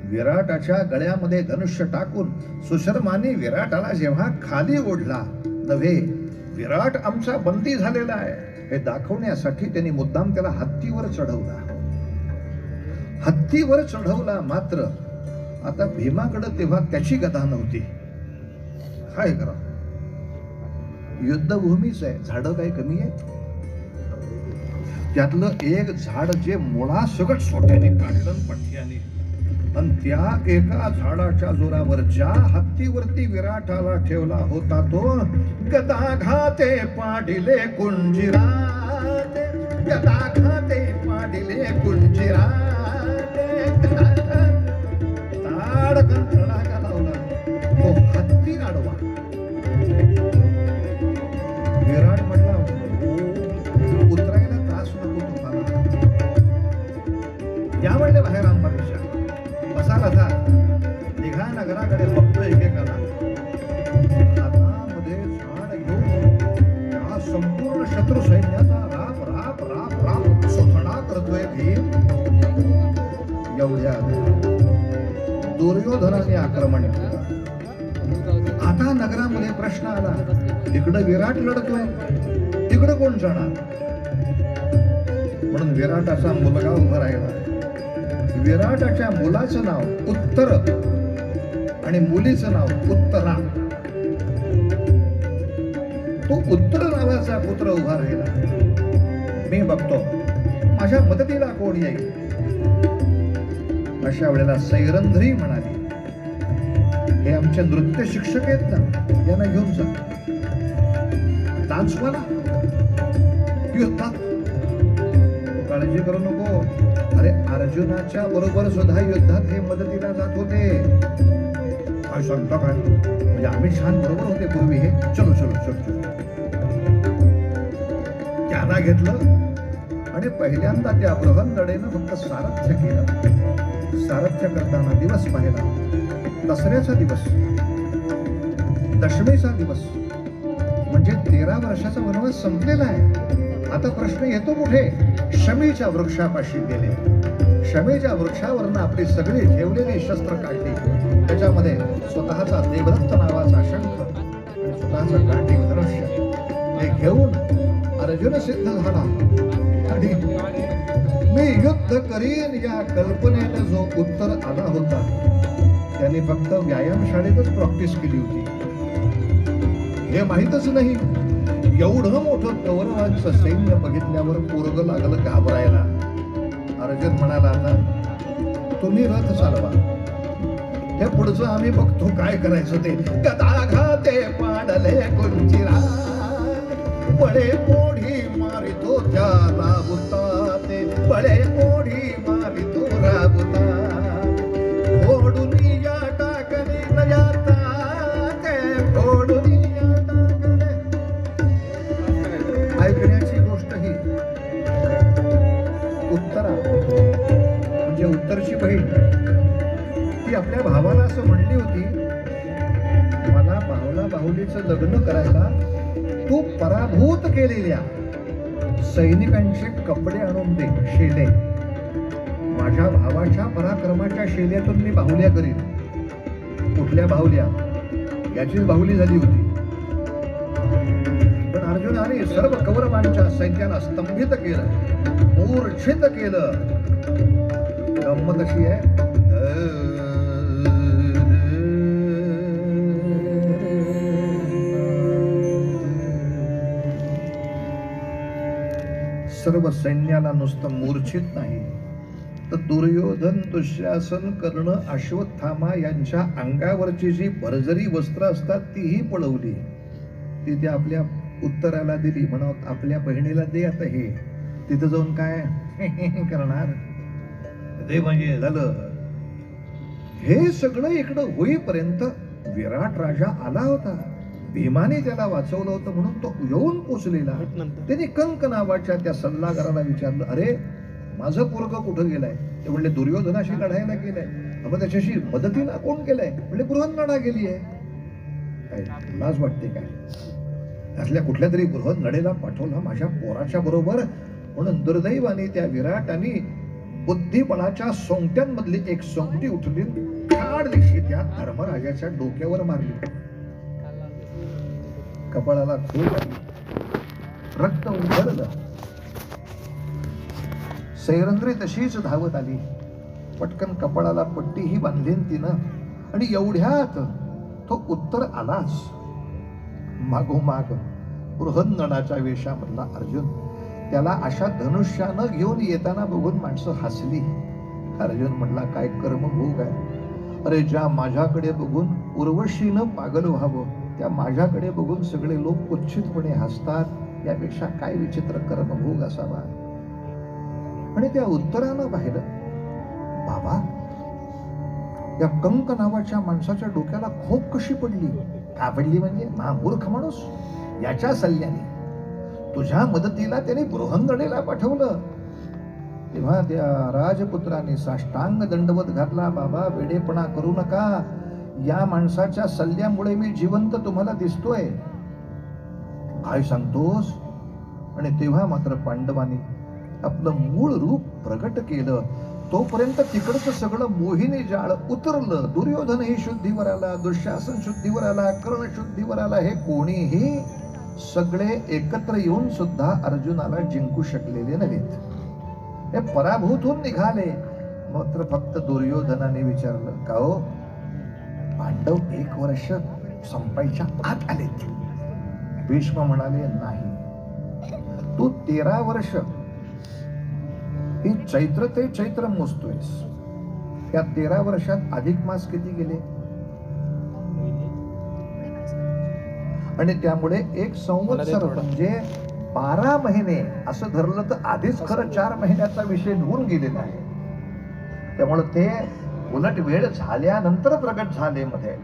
Speaker 1: विराटाच्या गळ्यामध्ये धनुष्य टाकून सुशर्माने विराटाला जेव्हा खाली ओढला, नव्हे विराट आमचा बंदी झालेला आहे हे दाखवण्यासाठी त्यांनी मुद्दाम त्याला हत्तीवर चढवला. हत्तीवर चढवला, मात्र आता भीमाकडे तेव्हा त्याची गदा नव्हती. काय करा, युद्धभूमीच आहे, झाडं काही कमी आहेत. त्यातलं एक झाड जे मुळासकट सोट्याने काढलं पठ्याने, आणि त्या एका झाडाच्या जोरावर ज्या हत्तीवरती विराटाला ठेवला होता तो गदा घाते पाडिले कुंजिराते, गदा घाते पाडिले कुंजिराते, ताडकन तडाखा लावला तो हत्ती आडवा. विराट म्हटला, उतरायला त्रास नको तुम्हाला, या म्हणले बाहेर अंबापेक्षा बसा रथा, निघा नगराकडे बघतो एकेकाला. हातामध्ये झाड घेऊन त्या संपूर्ण शत्रू सैन्याचा राप राप राप राप सोथडा करतोय भीम. एवढ्या दुर्योधनाने आक्रमण केलं. आता नगरामध्ये प्रश्न आला, इकडं विराट लढतोय, तिकडं कोण जाणार. म्हणून विराटाचा मुलगा उभा राहिला. विराटाच्या मुलाचं नाव उत्तर आणि मुलीचं नाव उत्तरा. तो उत्तर नावाचा पुत्र उभा राहिला. मी बघतो माझ्या मदतीला कोण येईल. अशा वेळेला सैरंध्री म्हणाली, हे आमचे नृत्य शिक्षक आहेत ना, यांना घेऊन जा. डान्स वाला युद्धात काळजी करू नको. अरे अर्जुनाच्या बरोबर सुद्धा युद्धात हे मदतीला जात होते. काय सांगता काय, म्हणजे आम्ही छान बरोबर होते पूर्वी. हे चलो चलो चलो चलो त्यांना घेतलं आणि पहिल्यांदा त्या बृहन्नडेनं फक्त सारथ्य केलं. सारथ्य करताना दिवस पाहिला, दसऱ्याचा दिवस, दशमीचा दिवस, म्हणजे 13 वर्षाचा वनवास संपलेला आहे. आता प्रश्न येतो कुठे, शमीच्या वृक्षापाशी गेले. शमीच्या वृक्षावरनं आपली सगळी ठेवलेली शस्त्र काढली. त्याच्यामध्ये स्वतःचा देवदत्त नावाचा शंख आणि स्वतःचं गांडीव धनुष्य हे घेऊन अर्जुन सिद्ध झाला. आणि मी युद्ध करीन या कल्पनेनं जो उत्तर आला होता, त्याने फक्त व्यायामशाळेतच प्रॅक्टिस केली होती. हे माहीतच नाही एवढं मोठं कौरवांचं सैन्य बघितल्यावर पोरगं लागलं घाबरायला. अर्जुन म्हणाला, आता तुम्ही रथ चालवा, हे पुढचं आम्ही बघतो काय करायचं ते. गदा घाते पाडले कुंजिरा, बळे पोढी मारितो त्या राबुता, ते बळे पोढी मारितो राबुता, फोडून या टाकली न जाता, ते फोडून या टाकले. ऐकण्याची गोष्ट ही उत्तरा म्हणजे उत्तरची बहीण, ती आपल्या भावाला असं म्हणली होती, मला भावला बाहुलीचं लग्न करायला तू पराभूत केलेल्या सैनिकांचे कपडे आणून दे, शेले. माझ्या भावाच्या पराक्रमाच्या शेल्यातून मी बाहुल्या करीन. कुठल्या बाहुल्या, याचीच बाहुली झाली होती. पण अर्जुनाने सर्व कौरवांच्या सैन्याला स्तंभित केलं, मूर्छित केलं. गंमत अशी आहे, सर्व सैन्याला नुसतं मूर्छित नाही तर दुर्योधन, दुःशासन, कर्ण, अश्वत्थामा यांच्या अंगावरची जी भरजरी वस्त्र असतात तीही पळवली. ती त्या आपल्या उत्तराला दिली, म्हणा आपल्या बहिणीला दे आता हे. तिथं जाऊन काय करणार, ते म्हणजे झालं. हे सगळं इकडं होईपर्यंत विराट राजा आला होता. भीमाने त्याला वाचवलं होतं म्हणून तो येऊन पोचलेला. त्याने कंक नावाच्या त्या सल्लागाराला विचारलं, अरे माझं पोरग कुठं गेलाय? ते म्हणले दुर्योधनाशी लढायला गेलाय. मग त्याच्याशी मदतीला कोण गेलाय? म्हणजे बृहन्नडा गेली आहे. काय लाज वाटते काय? असल्या कुठल्या तरी बृहन्नडेला पाठवला माझ्या पोराच्या बरोबर. म्हणून दुर्दैवाने त्या विराटाने बुद्धिबळाच्या सोंगट्यांमधली एक सोंगटी उठली, खाड दिवशी त्या धर्मराजाच्या डोक्यावर मारली. कपाळाला खूप आली, रक्त उघडलं. सैरंद्री तशीच धावत आली, पटकन कपाळाला पट्टीही बांधली तिनं. आणि एवढ्यात तो उत्तर आलाच. मागोमाग बृहन्नडाच्या वेशामधला अर्जुन. त्याला अशा धनुष्यानं घेऊन येताना बघून माणसं हसली. अर्जुन म्हणला, काय कर्मभोग आहे. अरे ज्या माझ्याकडे बघून उर्वशीनं पागल व्हावं, त्या माझ्याकडे बघून सगळे लोक कुत्सितपणे हसतात, यापेक्षा काय विचित्र कर्मभोग असावा. आणि त्या उत्तरानं पाहिलं, बाबा या कंक नावाच्या माणसाच्या डोक्याला खोप कशी पडली? का पडली म्हणजे? मूर्ख माणूस, याच्या सल्ल्याने तुझ्या मदतीला त्याने बृहन्नडेला पाठवलं. तेव्हा त्या राजपुत्राने साष्टांग दंडवत घातला, बाबा वेडेपणा करू नका, या माणसाच्या सल्ल्यामुळे मी जिवंत तुम्हाला दिसतोय. काय सांगतोस? आणि तेव्हा मात्र पांडवांनी आपलं मूळ रूप प्रगट केलं. तोपर्यंत तिकडचं सगळं मोहिनी जाळ उतरलं. दुर्योधन ही शुद्धीवर आला, दुःशासन शुद्धीवर आला, कर्ण शुद्धीवर आला. हे कोणीही सगळे एकत्र येऊन सुद्धा अर्जुनाला जिंकू शकलेले नाहीत. हे पराभूत होऊन निघाले. मात्र फक्त दुर्योधनाने विचारलं, का हो पांडव 1 वर्ष संपायच्या आत आलेत? भीष्म म्हणाले, नाही, तू 13 वर्ष ही चैत्र ते चैत्र मोजतोयस. त्या 13 वर्षात अधिक मास किती गेले? आणि त्यामुळे 1 संवत्सर म्हणजे 12 महिने असं धरलं तर आधीच खरं 4 महिन्याचा विषय निघून गेलेला आहे. त्यामुळे ते उलट वेळ झाल्यानंतर प्रगट झाले मध्ये,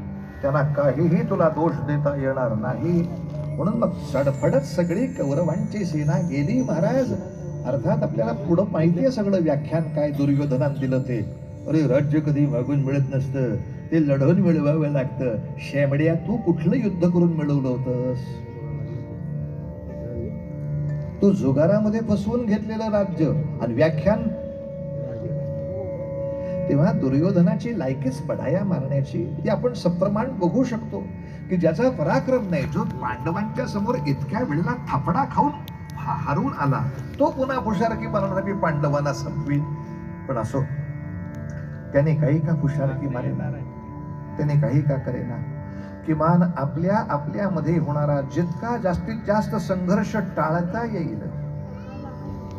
Speaker 1: त्यांना काहीही तुला दोष देता येणार नाही. म्हणून मग सडफडत सगळी कौरवांची सेना गेली महाराज. अर्थात आपल्याला पुढं माहिती आहे सगळं व्याख्यान काय दुर्योधनानं दिलं ते. अरे राज्य कधी मागून मिळत नसतं, ते लढवून मिळवावं लागतं. शेमड्या, तू कुठलं युद्ध करून मिळवलं होतंस? तू जुगारामध्ये फसवून घेतलेलं राज्य आणि व्याख्यान. तेव्हा दुर्योधनाची लायकीच बढाया मारण्याची ती आपण सप्रमाण बघू शकतो की ज्याचा पराक्रम नाही, जो पांडवांच्या समोर इतक्या वेळेला थापडा खाऊन हारून आला, तो पुन्हा हुशारकी मारण्यासाठी पांडवांना संपवील. पण असो, त्याने काही का हुशारकी मारेना, त्याने काही का करेना. किमान आपल्यामध्ये होणारा जितका जास्तीत जास्त संघर्ष टाळता येईल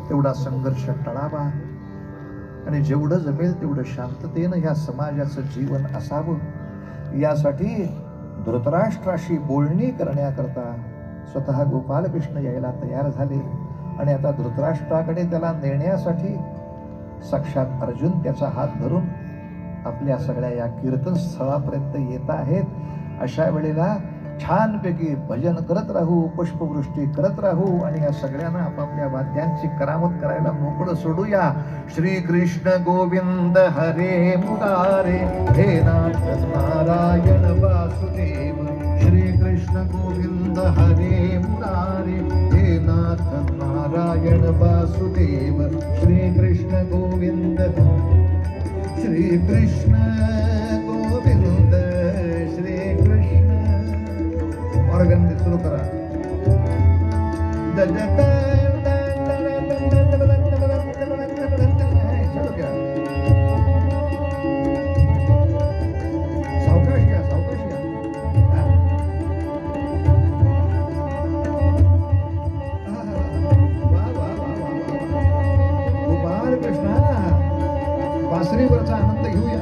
Speaker 1: तेवढा संघर्ष टाळावा. आणि जेवढं जमेल तेवढं शांततेनं ह्या समाजाचं जीवन असावं. यासाठी धृतराष्ट्राशी बोलणी करण्याकरता स्वतः गोपालकृष्ण यायला तयार झाले. आणि आता धृतराष्ट्राकडे त्याला नेण्यासाठी साक्षात अर्जुन त्याचा हात धरून आपल्या सगळ्या या कीर्तन स्थळापर्यंत येत आहेत. अशा वेळेला छानपैकी भजन करत राहू, पुष्पवृष्टी करत राहू आणि या सगळ्यांना आपापल्या वाद्यांची करामत करायला मोकळं सोडूया. श्री कृष्ण गोविंद हरे मुरारे, हे नाथ नारायण वासुदेव. श्री कृष्ण गोविंद हरे मुरारे, हे नाथ नारायण वासुदेव. श्री कृष्ण गोविंद, श्री कृष्ण गोविंद, श्री कृष्ण. ऑर्गन सुरू करा. चलो क्या कृष्णा बासरीवरचा आनंद घेऊया.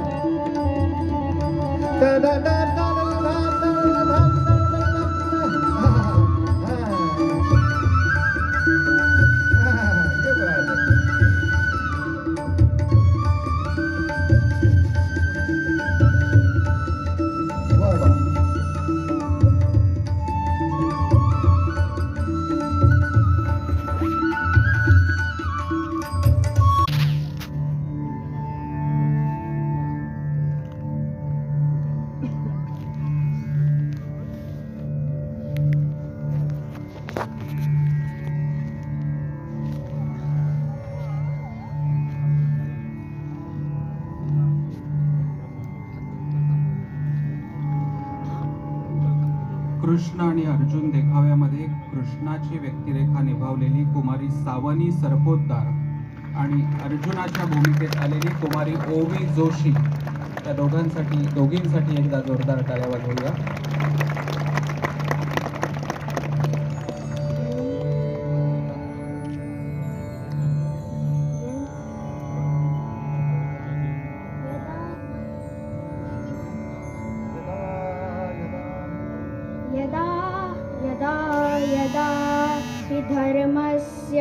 Speaker 2: कृष्ण आणि अर्जुन देखाव्यामध्ये कृष्णाची व्यक्तिरेखा निभावलेली कुमारी सावनी सरपोतदार आणि अर्जुनाच्या भूमिकेत आलेली कुमारी ओवी जोशी या दोघींसाठी एकदा जोरदार टाळ्या वाजवूया.
Speaker 3: यदा यदा यदा हि धर्मस्य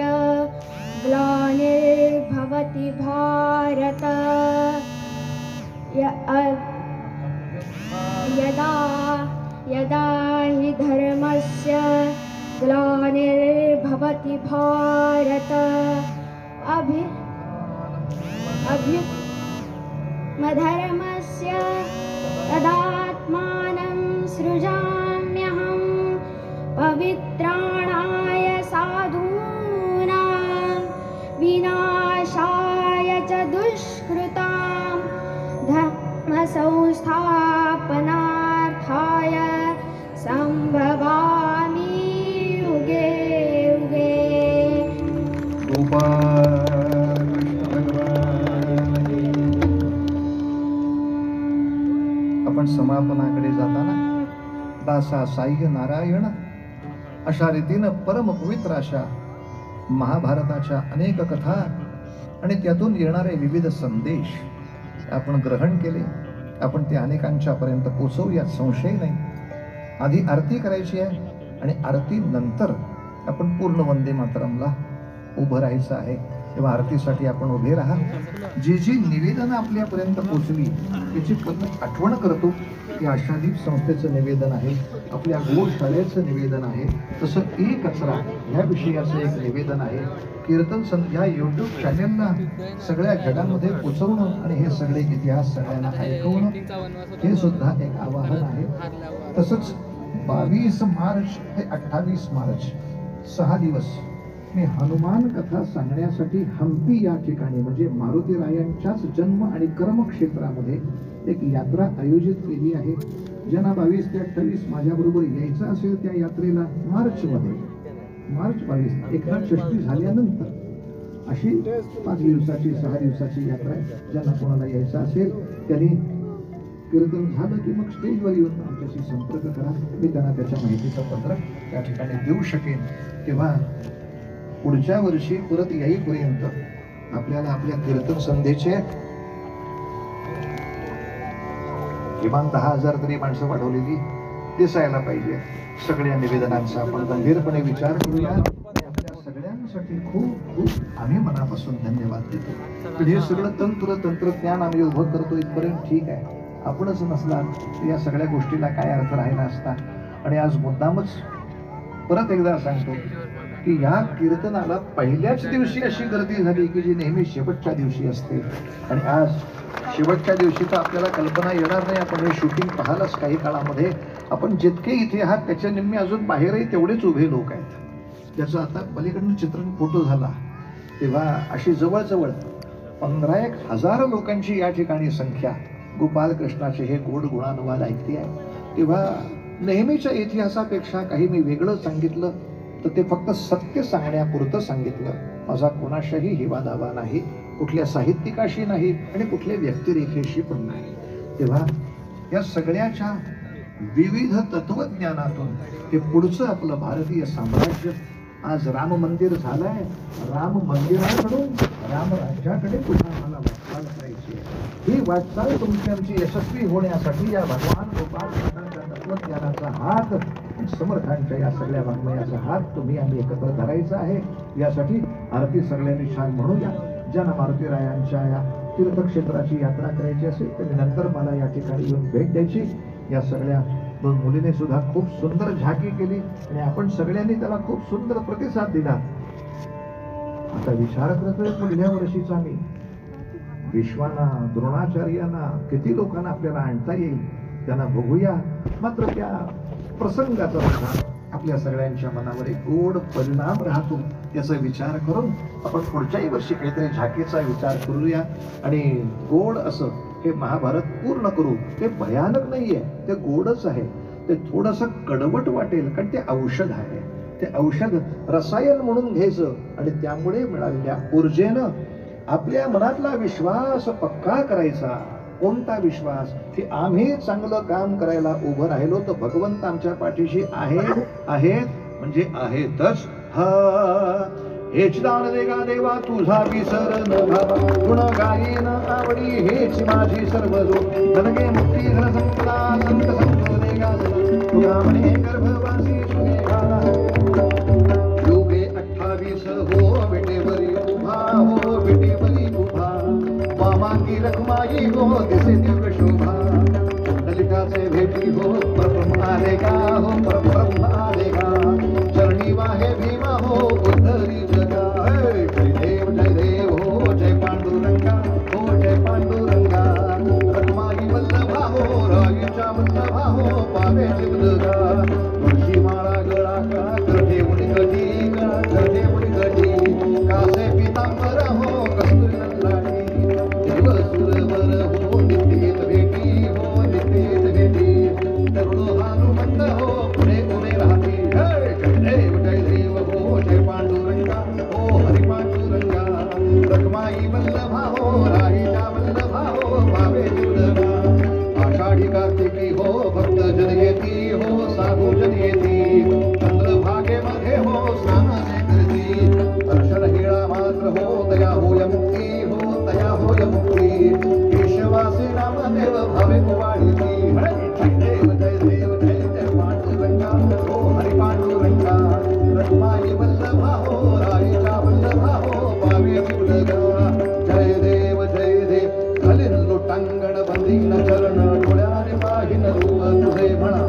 Speaker 3: ग्लानिर्भवति भारत यदा यदा हि धर्मस्य ग्लानिर्भवति भारत अभ्युत्थनधर्मस्य तदात्मानं सृजाम्यहं पवित्राणाय साधूनां विनाशाय च दुष्कृतां धर्मसंस्थापनार्थाय संभवामि युगे युगे.
Speaker 1: आपण समापनाकडे जाताना दासा साह्य नारायण अशा रीतीनं परम पवित्र अशा महाभारताच्या अनेक कथा आणि त्यातून येणारे विविध संदेश आपण ग्रहण केले. आपण ते अनेकांच्या पर्यंत पोचवू यात संशय नाही. आधी आरती करायची आहे आणि आरती नंतर आपण पूर्ण वंदे मातरमला उभं राहायचं आहे. तेव्हा आरतीसाठी आपण उभे राहा. जी जी निवेदन आपल्यापर्यंत पोचली त्याची आठवण करतो की आशादीप संस्थेचं निवेदन आहे, आपल्या गोशाळेचं निवेदन आहे, तसं एक कचरा ह्या विषयाचं एक निवेदन आहे. कीर्तन संध्या यूट्यूब चॅनेलला सगळ्या जगांमध्ये पोचवणं आणि हे सगळे इतिहास सगळ्यांना ऐकवणं हे सुद्धा एक आवाहन आहे. तसंच 22 मार्च ते 28 मार्च 6 दिवस मी हनुमान कथा सांगण्यासाठी हम्पी या ठिकाणी म्हणजे मारुती रायांच्याच जन्म आणि कर्मक्षेत्रामध्ये एक यात्रा आयोजित केली आहे. ज्यांना 22 ते 28 माझ्याबरोबर यायचं असेल त्या यात्रेला मार्च 22 एकनाथ षष्ठी झाल्यानंतर अशी 5 दिवसाची 6 दिवसाची यात्रा आहे. ज्यांना कोणाला यायचं असेल त्यांनी कीर्तन झालं की मग स्टेजवर येऊन आमच्याशी संपर्क करा. मी त्यांना त्याच्या माहितीचं पत्रक त्या ठिकाणी देऊ शकेन. तेव्हा पुढच्या वर्षी परत येईपर्यंत आपल्याला आपल्या कीर्तन संध्येचे किमान 10,000 तरी माणसं वाढवलेली दिसायला पाहिजे. सगळ्या निवेदनांचा आपण गंभीरपणे विचार करूया. आपल्या सगळ्यांसाठी खूप खूप आम्ही मनापासून धन्यवाद देतो. पण हे सगळं तंत्रज्ञान आम्ही उभं करतो इथपर्यंत ठीक आहे. आपणच नसला तर या सगळ्या गोष्टीला काय अर्थ राहिला असता. आणि आज मुद्दामच परत एकदा सांगतो की या कीर्तनाला पहिल्याच दिवशी अशी गर्दी झाली की जी नेहमी शेवटच्या दिवशी असते. आणि आज शेवटच्या दिवशी तर आपल्याला कल्पना येणार नाही. आपण हे शूटिंग पाहालच काही काळामध्ये. आपण जितके इथे आहात त्याच्या निम्मे अजून बाहेरही तेवढेच उभे लोक आहेत. ज्याचं आता पलीकडून चित्रण फोटो झाला तेव्हा अशी जवळजवळ 15,000 लोकांची या ठिकाणी संख्या गोपाल कृष्णाचे हे गोड गुणानुवाद ऐकते आहे. तेव्हा नेहमीच्या इतिहासापेक्षा काही मी वेगळं सांगितलं तर ते फक्त सत्य सांगण्यापुरतं सांगितलं. माझा कोणाशाही हिवा दावा नाही, कुठल्या साहित्यिकाशी नाही आणि कुठल्या व्यक्तिरेखेशी पण नाही. तेव्हा या सगळ्याच्या विविध तत्वज्ञानातून ते पुढचं आपलं भारतीय साम्राज्य आज राम मंदिर झालंय. राम मंदिराकडून राम राज्याकडे पुन्हा मला वाटचाल करायची आहे. ही वाटचाल तुमची आमची यशस्वी होण्यासाठी या भगवान गोपाळ कृष्णाच्या तत्वज्ञानाचा हात, समर्थांच्या या सगळ्या वाङ्मयाचा हात तुम्ही आम्ही एकत्र धरायचा आहे. यासाठी आरती सगळ्यांनी छान म्हणूया. ज्यांना मारुतीरायांच्या या तीर्थक्षेत्राची यात्रा करायची असेल त्यांनी नंतर मला या ठिकाणी येऊन भेट द्यायची. या सगळ्या दोन मुलीने सुद्धा खूप सुंदर झाकी केली आणि आपण सगळ्यांनी त्याला खूप सुंदर प्रतिसाद दिला. आता विचार करतोय पुढल्या वर्षीचा मी विश्वाना, द्रोणाचार्यांना, किती लोकांना आपल्याला आणता येईल त्यांना बघूया. मात्र त्या प्रसंगाचा सुद्धा आपल्या सगळ्यांच्या मनावर एक गोड परिणाम राहतो याचा विचार करून आपण पुढच्याही वर्षी काहीतरी झाकीचा विचार करूया आणि गोड असं हे महाभारत पूर्ण करू. ते भयानक नाहीये, ते गोडच आहे. ते थोडंसं कडवट वाटेल कारण ते औषध आहे. ते औषध रसायन म्हणून घ्यायचं आणि त्यामुळे मिळालेल्या ऊर्जेनं आपल्या मनातला विश्वास पक्का करायचा. कोणता विश्वास की आम्ही चांगलं काम करायला उभं राहिलो तर भगवंत आमच्या पाठीशी आहेत म्हणजे आहेतच. हेच दान देगा देवा तुझा विसर न भावा, गुण गायीन आवडी हेच माझी सर्व जो. धनगे मुक्ती धन संपदा संत संतो देगा तुझा म्हणे गर्भवासी सुखे घाला. योगे 28 हो बेटेवरी उभा, हो बेटेवरी उभा. मामांगी रखमाई हो दिसे दिव्य शोभा. ललिताचे भेटी हो परब्रह्म आलेगा, हो परब्रह्म आलेगा. चरणी वाहे भीमा हो उद्धरी जगा. जय देव हो जय पांडुरंगा, हो जय पांडुरंगा. रखमाई वल्लभा हो रागीच्या वल्लभा हो पावे जिवलगा. तुळशी माळा गळा का करते उडी गडी, करते उडी गडी. कासे पितांबर हो कस्तुरी नंदाणी. देव सुरवर हो नित्येत भेटी, हो नित्येत भेटी. तरुण हनुमंत हो पुढे उभे राहते. जय देव हो जय पांडुरंगा, हो हरी पांडुरंगा. रखमाई वल्लभा हो राहीच्या वल्लभा हो भावे जिवलगा. आषाढी कार्तिकी हो भक्त जन येती, हो साधू जन येती. चंद्रभागेमध्ये हो स्नान जे करती. दर्शन हेळा मात्र हो दया होय मुक्ती, हो दया होय मुक्ती. केशवासी नामदेव भावे कुवाळीती. जय देव जय जय पांडुरंगा, हो हरी पांडुरंगा. रखमाई वल्लभा हो राहीच्या वल्लभा हो पावे जिवलगा. जय देव जय देव घालीन लोटांगण बंदीन चरण. डोळ्याने पाहिन रूप तुझे म्हणा.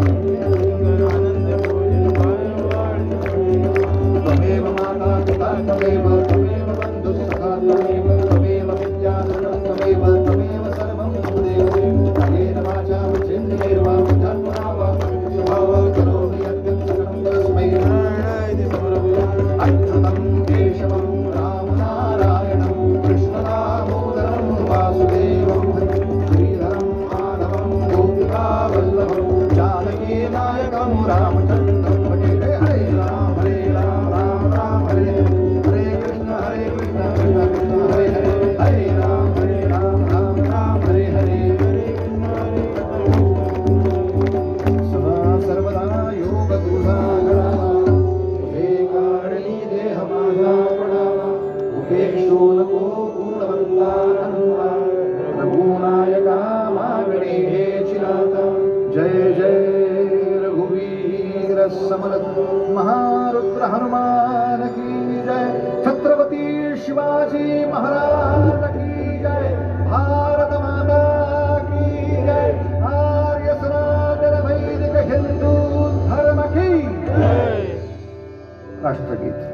Speaker 1: त्वमेव माता पिता त्वमेव, त्वमेव बंधु सखा त्वमेव, त्वमेव विद्याधरं त्वमेव, त्वमेव सर्वं त्वमेव. कायेन वाचा वचनेर्वा बुद्ध्यात्मना वा स्वभावं करोमि यद्यत् सकलं तस्मै. अच्युतं केशवं राम नारायणं कृष्ण दामोदरं वासुदेवं श्रीधरं माधवं गोपिका वल्लभं जानकी नायकं रामचन्द्रं भजे. हरे राम राम राम हरे हरे कृष्ण कृष्ण कृष्ण हरे हरे. हरे राम राम हरे हरे. सदा सर्वदा योग तुझा गणावा, तुझे कारणी देह माझा पडावा. उपेक्षो नको गुणवंता अनंता, रघुनायका मागणे हे चिराता. जय जय रघुवीर समर्थ महारुद्र हनुमान की जय. छत्रपती शिवाजी महाराज की जय. भारत माता की जय. आर्य सनातन वैदिक हिंदू धर्म की जय. राष्ट्रगीत.